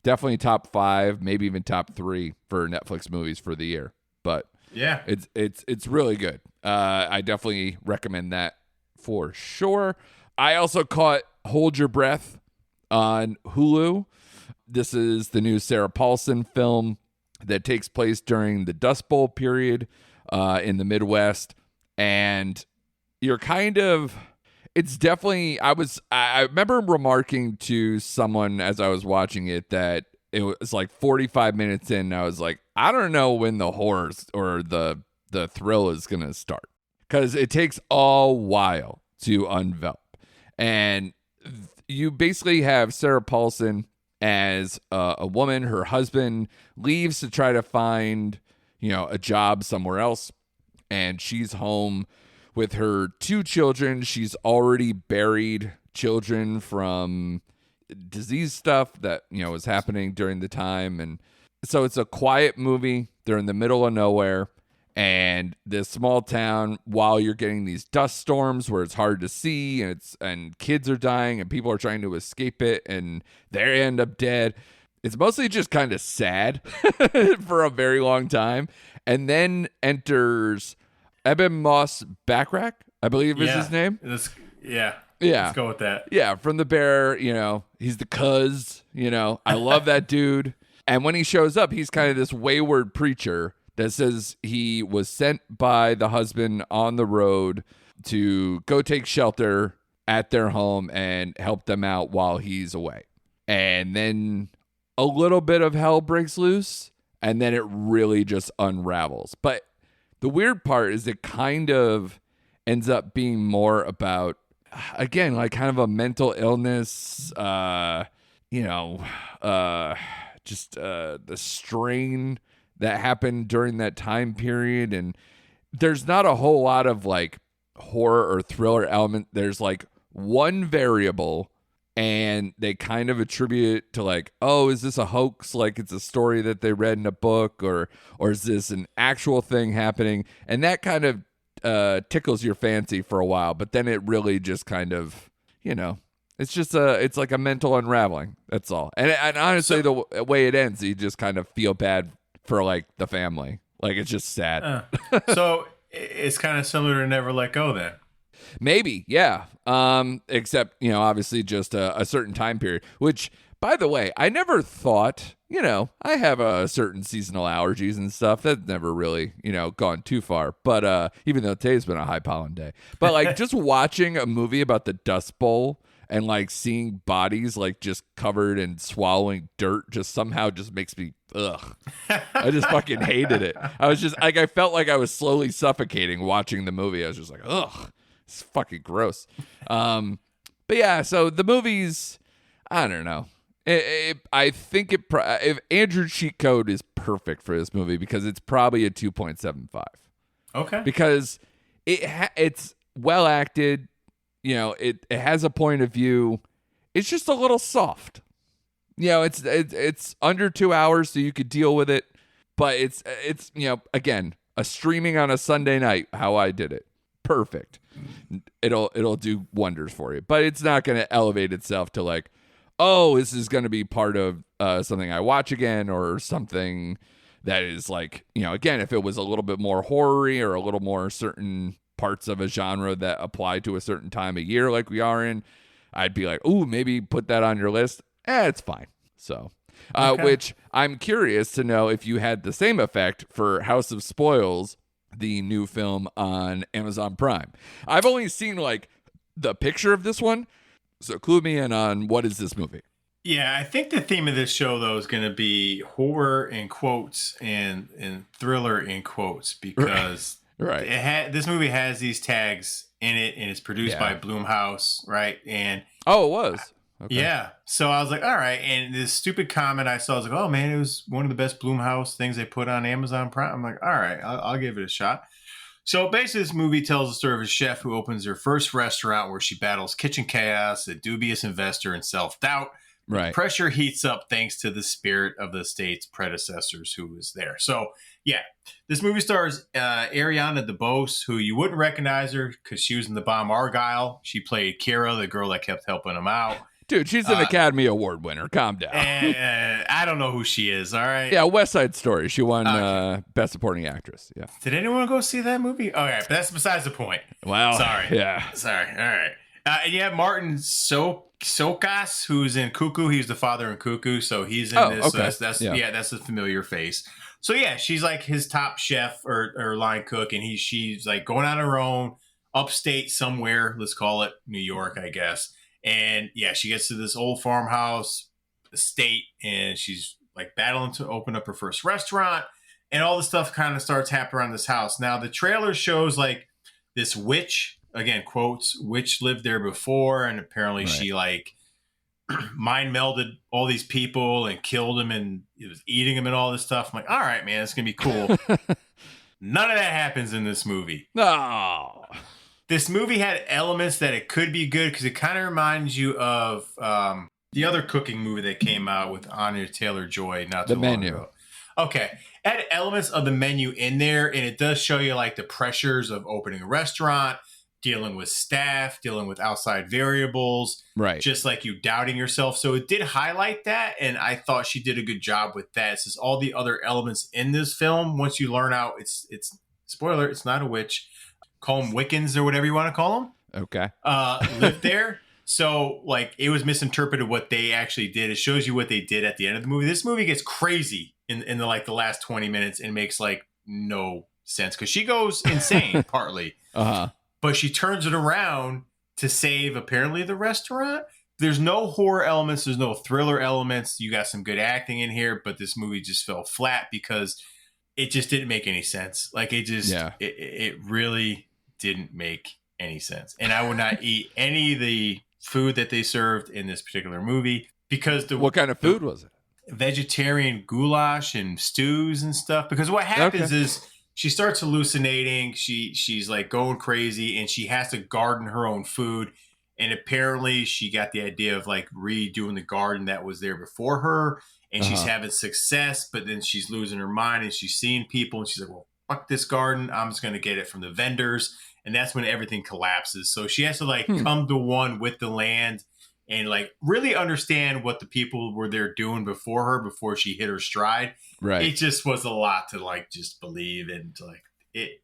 definitely top 5, maybe even top 3 for Netflix movies for the year. But yeah, it's really good. I definitely recommend that for sure. I also caught Hold Your Breath on Hulu. This is the new Sarah Paulson film that takes place during the Dust Bowl period in the Midwest. And you're it's definitely, I remember remarking to someone as I was watching it that it was like 45 minutes in, I was like, I don't know when the horrors or the thrill is going to start, because it takes a while to unveil. And you basically have Sarah Paulson as a woman. Her husband leaves to try to find, a job somewhere else. And she's home with her 2 children. She's already buried children from disease stuff that, was happening during the time. And so it's a quiet movie. They're in the middle of nowhere. And this small town, while you're getting these dust storms where it's hard to see, and kids are dying and people are trying to escape it and they end up dead. It's mostly just kind of sad for a very long time. And then enters Eben Moss Backrack, I believe is his name. Yeah. Let's go with that. Yeah, from The Bear, he's the cuz, I love that dude. And when he shows up, he's kind of this wayward preacher that says he was sent by the husband on the road to go take shelter at their home and help them out while he's away. And then a little bit of hell breaks loose, and then it really just unravels. But the weird part is it kind of ends up being more about, again, like kind of a mental illness, just the strain that happened during that time period. And there's not a whole lot of like horror or thriller element. There's like one variable, and they kind of attribute it to like, oh, is this a hoax? Like, it's a story that they read in a book, or is this an actual thing happening? And that kind of tickles your fancy for a while, but then it really just kind of, it's just it's like a mental unraveling. That's all. And honestly, the way it ends, you just kind of feel bad for like the family. Like, it's just sad. So it's kind of similar to Never Let Go then. Maybe, yeah. Except, obviously just a certain time period, which, By the way, I never thought, I have certain seasonal allergies and stuff. That's never really, gone too far. But even though today's been a high pollen day. But like just watching a movie about the Dust Bowl and like seeing bodies like just covered and swallowing dirt just somehow just makes me, ugh. I just fucking hated it. I was just like, I felt like I was slowly suffocating watching the movie. I was just like, ugh, it's fucking gross. But yeah, so the movie's, I don't know. I think if Andrew Cheat Code is perfect for this movie because it's probably a 2.75. Okay. Because it's well acted, it has a point of view. It's just a little soft. It's under 2 hours, so you could deal with it. But it's again, a streaming on a Sunday night, how I did it. Perfect. It'll do wonders for you. But it's not going to elevate itself to like, oh, this is going to be part of something I watch again or something that is like, again, if it was a little bit more horror-y or a little more certain parts of a genre that apply to a certain time of year like we are in, I'd be like, ooh, maybe put that on your list. It's fine. So, which I'm curious to know if you had the same effect for House of Spoils, the new film on Amazon Prime. I've only seen like the picture of this one. So clue me in on what is this movie? Yeah, I think the theme of this show, though, is going to be horror in quotes and thriller in quotes because right. This movie has these tags in it and it's produced by Blumhouse, right? And it was. Okay. Yeah. So I was like, all right. And this stupid comment I saw, I was like, oh, man, it was one of the best Blumhouse things they put on Amazon Prime. I'm like, all right, I'll give it a shot. So basically, this movie tells the story of a chef who opens her first restaurant where she battles kitchen chaos, a dubious investor, and self-doubt. Right. Pressure heats up thanks to the spirit of the state's predecessors who was there. So, yeah, this movie stars Ariana DeBose, who you wouldn't recognize her because she was in the bomb Argyle. She played Kira, the girl that kept helping him out. Dude, she's an Academy Award winner. Calm down. I don't know who she is. All right. Yeah, West Side Story. She won Best Supporting Actress. Yeah. Did anyone go see that movie? Okay, but that's besides the point. Well, sorry. Yeah. Sorry. All right. And you have Martin Sokas, who's in Cuckoo. He's the father in Cuckoo, so he's in this. Okay. That's a familiar face. So yeah, she's like his top chef or line cook, and she's like going on her own upstate somewhere. Let's call it New York, I guess. And yeah, she gets to this old farmhouse estate and she's like battling to open up her first restaurant and all the stuff kind of starts happening around this house. Now the trailer shows like this witch, again, quotes, witch lived there before. And apparently she like mind melded all these people and killed them and it was eating them and all this stuff. I'm like, all right, man, it's going to be cool. None of that happens in this movie. No. This movie had elements that it could be good because it kind of reminds you of the other cooking movie that came out with Anya Taylor-Joy not too long ago. Okay. It had elements of the menu in there, and it does show you like the pressures of opening a restaurant, dealing with staff, dealing with outside variables, right? Just like you doubting yourself. So it did highlight that, and I thought she did a good job with that. It's just all the other elements in this film. Once you learn out, it's spoiler, it's not a witch. Call them Wiccans or whatever you want to call them. Okay. Lived there. So like it was misinterpreted what they actually did. It shows you what they did at the end of the movie. This movie gets crazy in the like the last 20 minutes and makes like no sense because she goes insane partly. But she turns it around to save apparently the restaurant. There's no horror elements. There's no thriller elements. You got some good acting in here, but this movie just fell flat because it just didn't make any sense. Like it just, it really didn't make any sense. And I would not eat any of the food that they served in this particular movie because what kind of food was it? Vegetarian goulash and stews and stuff. Because what happens is she starts hallucinating. She's like going crazy and she has to garden her own food. And apparently she got the idea of like redoing the garden that was there before her. And she's having success, but then she's losing her mind and she's seeing people and she's like, well, fuck this garden. I'm just going to get it from the vendors. And that's when everything collapses. So she has to like come to one with the land and like really understand what the people were there doing before her, before she hit her stride. Right. It just was a lot to like just believe and to like it.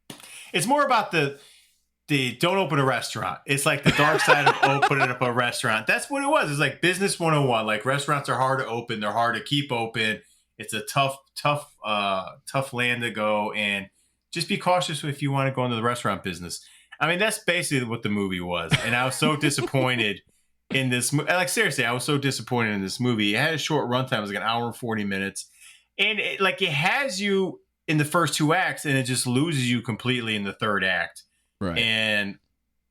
It's more about the don't open a restaurant. It's like the dark side of opening up a restaurant. That's what it was. It's like business 101. Like restaurants are hard to open. They're hard to keep open. It's a tough land to go, and just be cautious if you want to go into the restaurant business. I mean, that's basically what the movie was. And I was so disappointed in this movie. Like, seriously, I was so disappointed in this movie. It had a short runtime. It was like an hour and 40 minutes. And it has you in the first two acts, and it just loses you completely in the third act. Right. And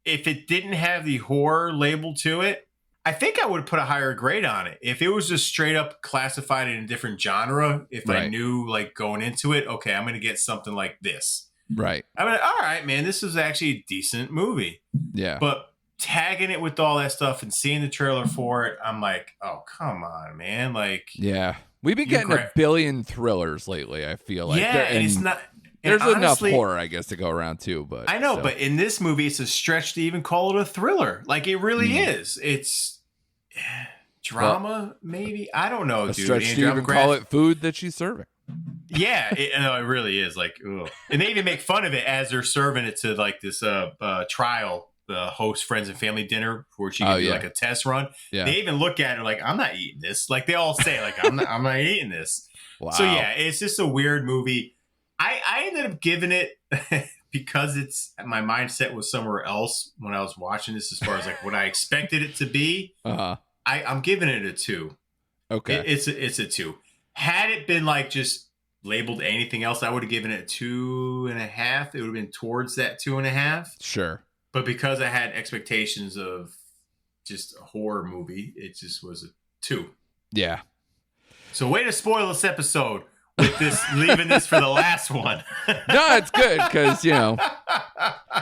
if it didn't have the horror label to it, I think I would put a higher grade on it. If it was just straight up classified in a different genre, if I knew like going into it, okay, I'm going to get something like this. Right. I mean, all right, man, this is actually a decent movie. Yeah. But tagging it with all that stuff and seeing the trailer for it, I'm like, oh, come on, man. Like, yeah, we've been getting a billion thrillers lately, I feel like. Yeah, and it's not. There's honestly enough horror, I guess, to go around too. But I know, but in this movie, it's a stretch to even call it a thriller. Like it really is. It's drama, maybe. I don't know, a dude. Stretch to even call it food that she's serving. Yeah, it really is. Like, ugh. And they even make fun of it as they're serving it to like this trial, the host friends and family dinner, where she can do like a test run. Yeah. They even look at her like, I'm not eating this. Like they all say, like, I'm not eating this. Wow. So yeah, it's just a weird movie. I ended up giving it because my mindset was somewhere else when I was watching this, as far as like what I expected it to be. I'm giving it a 2. Okay, it's a 2. Had it been like just labeled anything else, I would have given it a 2.5. It would have been towards that 2.5. Sure, but because I had expectations of just a horror movie, it just was a 2. Yeah. So way to spoil this episode. With this, leaving this for the last one. No, it's good because,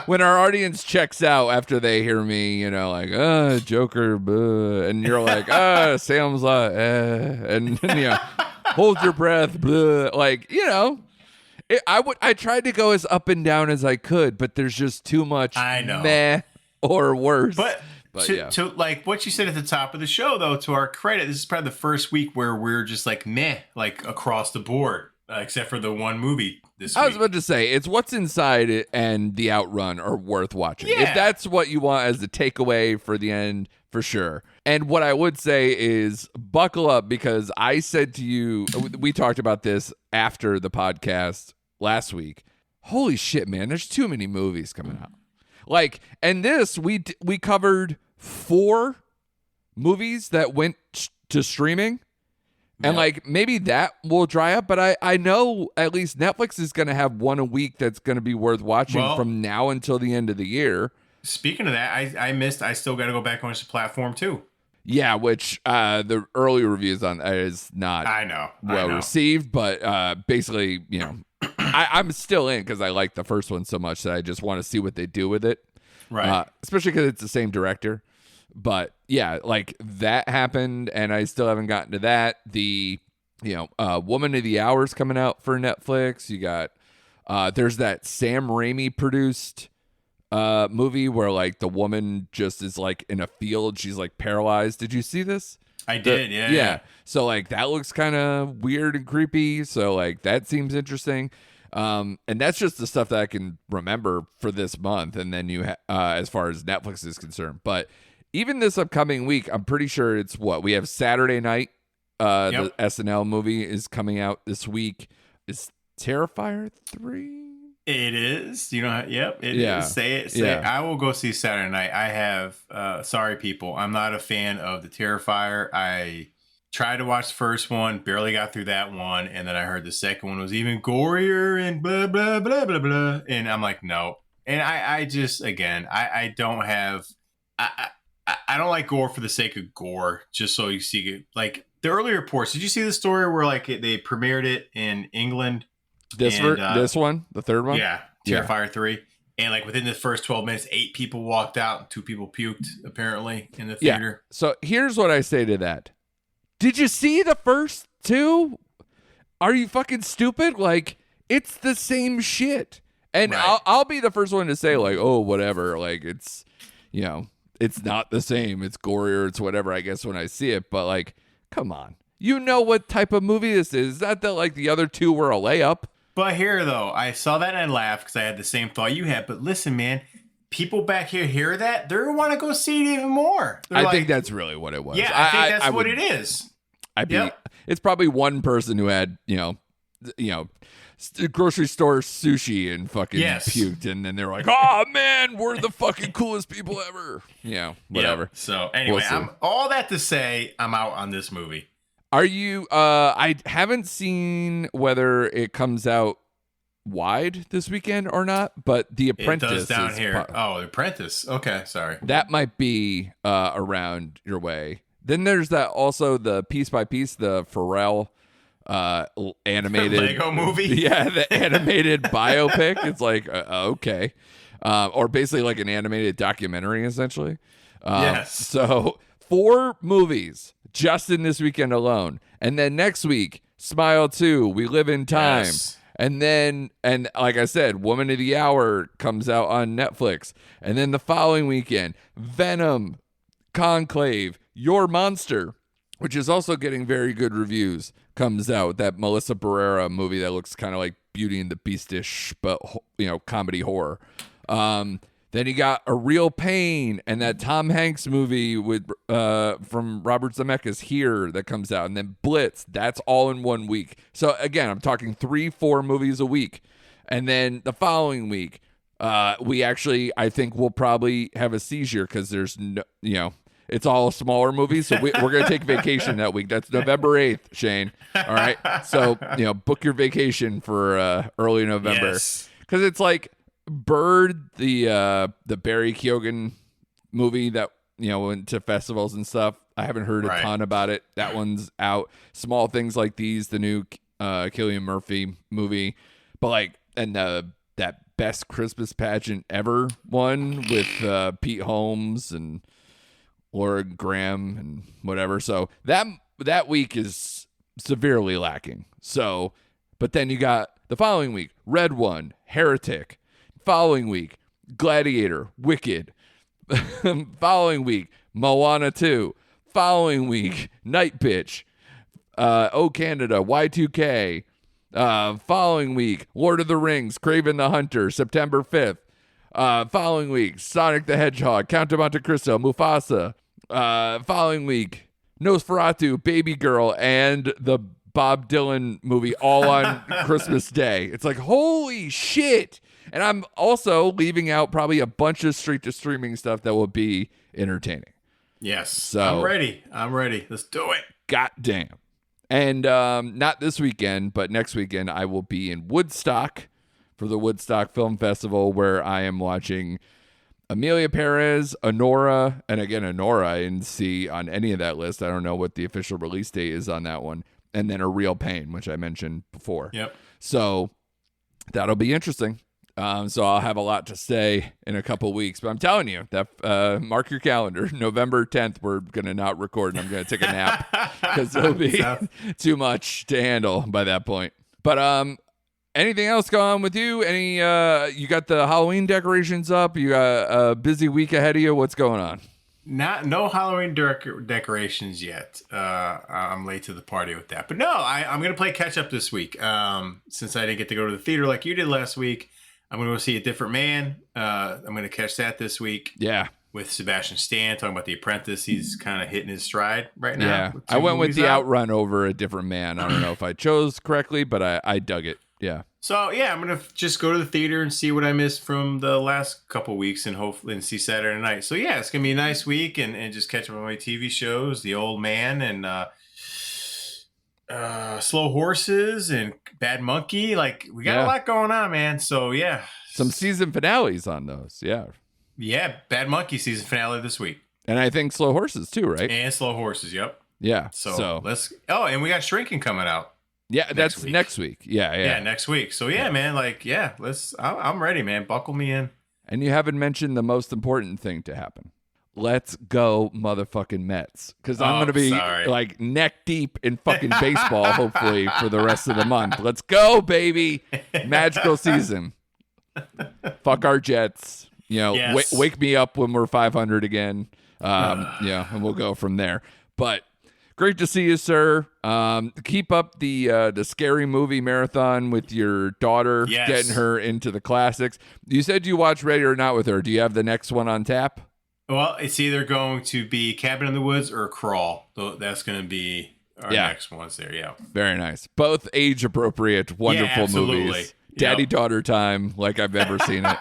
when our audience checks out after they hear me, like, Joker, and you're like, Salem's and hold your breath, like, I tried to go as up and down as I could, but there's just too much meh or worse. But to like what you said at the top of the show, though, to our credit, this is probably the first week where we're just like meh, like across the board, except for the one movie this week. I was about to say, it's What's Inside It and The Outrun are worth watching. Yeah. If that's what you want as the takeaway for the end, for sure. And what I would say is buckle up, because I said to you, we talked about this after the podcast last week. Holy shit, man, there's too many movies coming out. Like, and this, we covered 4 movies that went to streaming, and like maybe that will dry up. But I know at least Netflix is going to have one a week that's going to be worth watching from now until the end of the year. Speaking of that, I still got to go back on the platform too. Yeah, which the early reviews on that is not well received, but basically, I'm still in because I like the first one so much that I just want to see what they do with it. Right. Especially because it's the same director. But yeah, like that happened, and I still haven't gotten to that. The, Woman of the Hour is coming out for Netflix. You got, there's that Sam Raimi produced movie where like the woman just is like in a field. She's like paralyzed. Did you see this? I did, yeah. So like that looks kind of weird and creepy. So like that seems interesting. And that's just the stuff that I can remember for this month. And then you, as far as Netflix is concerned, but even this upcoming week, I'm pretty sure it's we have Saturday Night. The SNL movie is coming out this week. Is Terrifier 3? It is. It is. Say it. I will go see Saturday Night. I have, sorry people, I'm not a fan of the Terrifier. I tried to watch the first one, barely got through that one, and then I heard the second one was even gorier and blah, blah, blah, blah, blah. And I'm like, no. And I just, again, I don't have, I don't like gore for the sake of gore, just so you see it. Like, the early reports, did you see the story where, like, they premiered it in England? This one? The third one? Yeah, Terrifier 3. And, like, within the first 12 minutes, 8 people walked out and 2 people puked, apparently, in the theater. Yeah. So, here's what I say to that. Did you see the first 2? Are you fucking stupid? Like, it's the same shit. And I'll be the first one to say, like, oh, whatever. Like, it's, it's not the same. It's gorier. It's whatever, I guess, when I see it. But, like, come on. You know what type of movie this is. It's not that, like, the other 2 were a layup. But here, though, I saw that and I laughed because I had the same thought you had. But listen, man, people back here hear that, they're going to want to go see it even more. I think that's really what it was. Yeah, I think that's what it is. It's probably one person who had, grocery store sushi and fucking puked, and then they're like, "Oh man, we're the fucking coolest people ever." Whatever. So anyway, all that to say, I'm out on this movie. Are you? I haven't seen whether it comes out wide this weekend or not, but The Apprentice it does down here. The Apprentice. Okay, sorry. That might be around your way. Then there's also the Piece by Piece, the Pharrell animated Lego movie. Yeah, the animated biopic. It's like okay, or basically like an animated documentary, essentially. Yes. So 4 movies just in this weekend alone, and then next week, Smile 2, We Live in Time. Yes. And then, like I said, Woman of the Hour comes out on Netflix. And then the following weekend, Venom, Conclave, Your Monster, which is also getting very good reviews, comes out. That Melissa Barrera movie that looks kind of like Beauty and the Beast-ish, but, comedy horror. Then you got A Real Pain and that Tom Hanks movie with from Robert Zemeckis Here that comes out. And then Blitz, that's all in 1 week. So again, I'm talking 3-4 movies a week. And then the following week, we actually, I think we'll probably have a seizure because there's no, it's all smaller movies. So we're going to take vacation that week. That's November 8th, Shane. All right. So, book your vacation for early November. Because it's like, Bird, the Barry Keoghan movie that went to festivals and stuff. I haven't heard a ton about it. That one's out. Small Things Like These, the new Cillian Murphy movie, but and that Best Christmas Pageant Ever one with Pete Holmes and Laura Graham and whatever. So that week is severely lacking. So, but then you got the following week, Red One, Heretic. Following week, Gladiator, Wicked. Following week, Moana 2. Following week, Night Bitch. Oh Canada, Y2K. Following week, Lord of the Rings, Kraven the Hunter, September 5th. Following week, Sonic the Hedgehog, Count of Monte Cristo, Mufasa. Following week, Nosferatu, Baby Girl, and the Bob Dylan movie all on Christmas Day. It's like, holy shit. And I'm also leaving out probably a bunch of straight-to-streaming stuff that will be entertaining. Yes. So I'm ready. Let's do it. Goddamn. And not this weekend, but next weekend, I will be in Woodstock for the Woodstock Film Festival, where I am watching Amelia Perez, Honora, and again, Honora I didn't see on any of that list. I don't know what the official release date is on that one. And then A Real Pain, which I mentioned before. Yep. So that'll be interesting. So I'll have a lot to say in a couple weeks, but I'm telling you that mark your calendar. November 10th, we're going to not record and I'm going to take a nap because it'll be too much to handle by that point. But anything else going on with you? You got the Halloween decorations up? You got a busy week ahead of you? What's going on? No Halloween decorations yet. I'm late to the party with that. But no, I'm going to play catch up this week. Since I didn't get to go to the theater like you did last week, I'm going to go see A Different Man. I'm going to catch that this week. Yeah. With Sebastian Stan talking about The Apprentice. He's kind of hitting his stride right now. Yeah. I went with the Outrun over A Different Man. I don't know if I chose correctly, but I dug it. Yeah. So, yeah, I'm going to just go to the theater and see what I missed from the last couple weeks and hopefully see Saturday night. So, yeah, it's going to be a nice week and just catch up on my TV shows, The Old Man and Slow Horses and Bad Monkey. We got a lot going on, man. So, yeah. Some season finales on those. Yeah. Yeah. Bad Monkey season finale this week. And I think Slow Horses too, right? And Slow Horses. Yep. Yeah. So let's. Oh, and we got Shrinking coming out. Yeah. That's next week. Yeah. Yeah. Next week. So, yeah, man. I'm ready, man. Buckle me in. And you haven't mentioned the most important thing to happen. Let's go motherfucking Mets. Because I'm going to be neck deep in fucking baseball, hopefully, for the rest of the month. Let's go, baby. Magical season. Fuck our Jets. Wake me up when we're 500 again. And we'll go from there. But Great to see you, sir. Keep up the scary movie marathon with your daughter, Yes. getting her into the classics. You said you watched Ready or Not with her. Do you have the next one on tap? Well, it's either going to be Cabin in the Woods or Crawl. That's going to be our next ones there. Yeah. Very nice. Both age appropriate, wonderful movies. Daddy-daughter time, like I've ever seen it.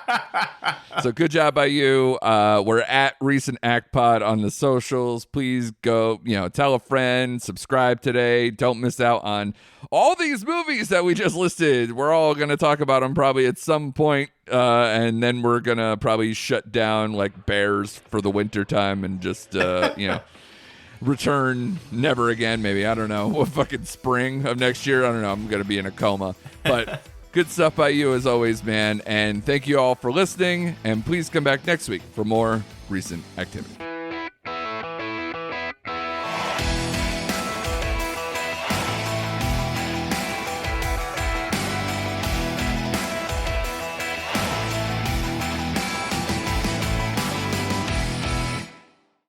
So good job by you. We're at Recent Act Pod on the socials. Please go, tell a friend, subscribe today. Don't miss out on all these movies that we just listed. We're all going to talk about them probably at some point, and then we're going to probably shut down like bears for the winter time and just, return never again, maybe. I don't know. Fucking spring of next year. I don't know. I'm going to be in a coma. But good stuff by you as always, man. And thank you all for listening. And please come back next week for more recent activity.